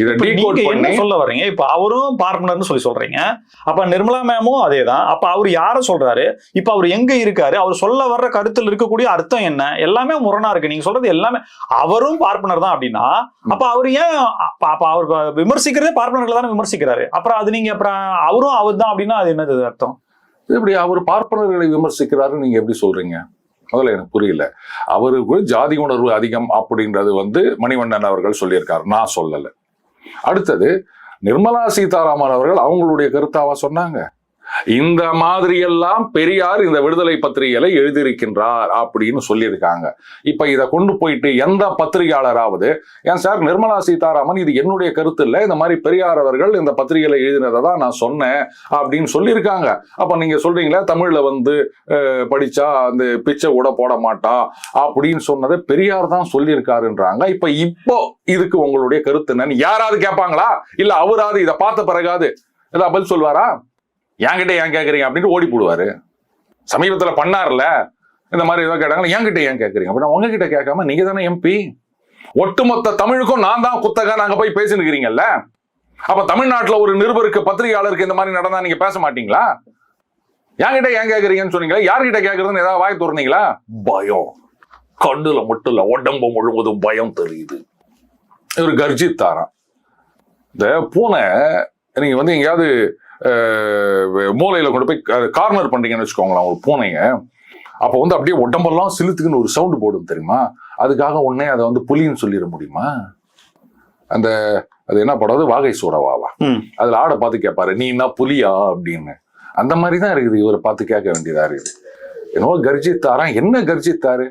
இதை டீகோட் பண்ணி சொல்ல வர்றீங்க. இப்ப அவரும் பார்ப்பனர்னு சொல்லி சொல்றீங்க. அப்ப நிர்மலா மேமும் அதேதான். அப்ப அவர் யார சொல்றாரு, இப்ப அவர் எங்க இருக்காரு, அவர் சொல்ல வர்ற கருத்தில் இருக்கக்கூடிய அர்த்தம் என்ன, எல்லாமே முரணா இருக்கு. நீங்க சொல்றது எல்லாமே அவரும் பார்ப்பனர் தான் அப்படின்னா, அப்ப அவர் ஏன் அவர் விமர்சிக்கிறதே பார்ப்பனர்களை தானே விமர்சிக்கிறாரு. அப்புறம் அது நீங்க அப்புறம் அவரும் அவர் தான் அப்படின்னா அது என்னது அர்த்தம்? இப்படி அவர் பார்ப்பனர்களை விமர்சிக்கிறாரு நீங்க எப்படி சொல்றீங்க? முதல்ல எனக்கு புரியல. அவருக்கு ஜாதி உணர்வு அதிகம் அப்படின்றது மணிவண்ணன் அவர்கள் சொல்லியிருக்காரு, நான் சொல்லல. அடுத்தது நிர்மலா சீதாராமன் அவர்கள் அவங்களுடைய கருத்தாவா சொன்னாங்க. இந்த மாதிரி எல்லாம் பெரியார் இந்த விடுதலை பத்திரிகைகளை எழுதியிருக்கின்றார் அப்படின்னு சொல்லியிருக்காங்க. இப்ப இதை கொண்டு போயிட்டு எந்த பத்திரிகையாளராவது, ஏன் சார் நிர்மலா சீதாராமன் இது என்னுடைய கருத்து இல்லை, இந்த மாதிரி பெரியார் அவர்கள் இந்த பத்திரிகைகளை எழுதினதை தான் நான் சொன்னேன் அப்படின்னு சொல்லியிருக்காங்க. அப்ப நீங்க சொல்றீங்களா தமிழ்ல படிச்சா அந்த பிச்சை கூட போட மாட்டான் அப்படின்னு சொன்னதை பெரியார் தான் சொல்லியிருக்காருன்றாங்க. இப்போ இதுக்கு உங்களுடைய கருத்து என்னன்னு யாராவது கேட்பாங்களா? இல்ல அவராது இதை பார்த்த பிறகாது ஏதாவது பதில் சொல்வாரா? என்கிட்ட ஏன் கேட்கறீங்க அப்படின்னு ஓடி போடுவாரு. சமீபத்துல பண்ணார்ல இந்த மாதிரி ஏதோ கேட்டாங்க, என்கிட்ட ஏன் கேட்கறீங்க அப்படின்னா, உங்ககிட்ட கேட்காம நீங்க தானே எம்பி, ஒட்டுமொத்த தமிழுக்கும் நான் தான் குத்தக நாங்க போய் பேசினுக்கிறீங்கல்ல. அப்ப தமிழ்நாட்டுல ஒரு நிருபருக்கு பத்திரிகையாளருக்கு இந்த மாதிரி நடந்தா நீங்க பேச மாட்டீங்களா? என்கிட்ட ஏன் கேட்கறீங்கன்னு சொன்னீங்களா? யார்கிட்ட கேட்கறதுன்னு ஏதாவது வாய் திறந்தீங்களா? பயம் கண்ணுல மட்டும் இல்ல, உடம்பு முழுவதும் பயம் தெரியுது. இவர் கர்ஜித்தாராம். இந்த பூனை நீங்க எங்கேயாவது மூலையில கொண்டு போய் கார்னர் பண்றீங்கன்னு வச்சுக்கோங்களேன் ஒரு பூனைய, அப்ப அப்படியே உடம்பெல்லாம் சிலுத்துக்குன்னு ஒரு சவுண்ட் போடும் தெரியுமா? அதுக்காக உடனே அதை புலின்னு சொல்லிட முடியுமா? அது என்ன படம், வாகை சூடவாவா, அதுல ஆடை பார்த்து கேட்பாரு நீ என்ன புலியா அப்படின்னு. அந்த மாதிரிதான் இருக்குது, இவரை பார்த்து கேட்க வேண்டியதா இருக்குது. என்னவோ கர்ஜித்தாரா, என்ன கர்ஜித்தாரு?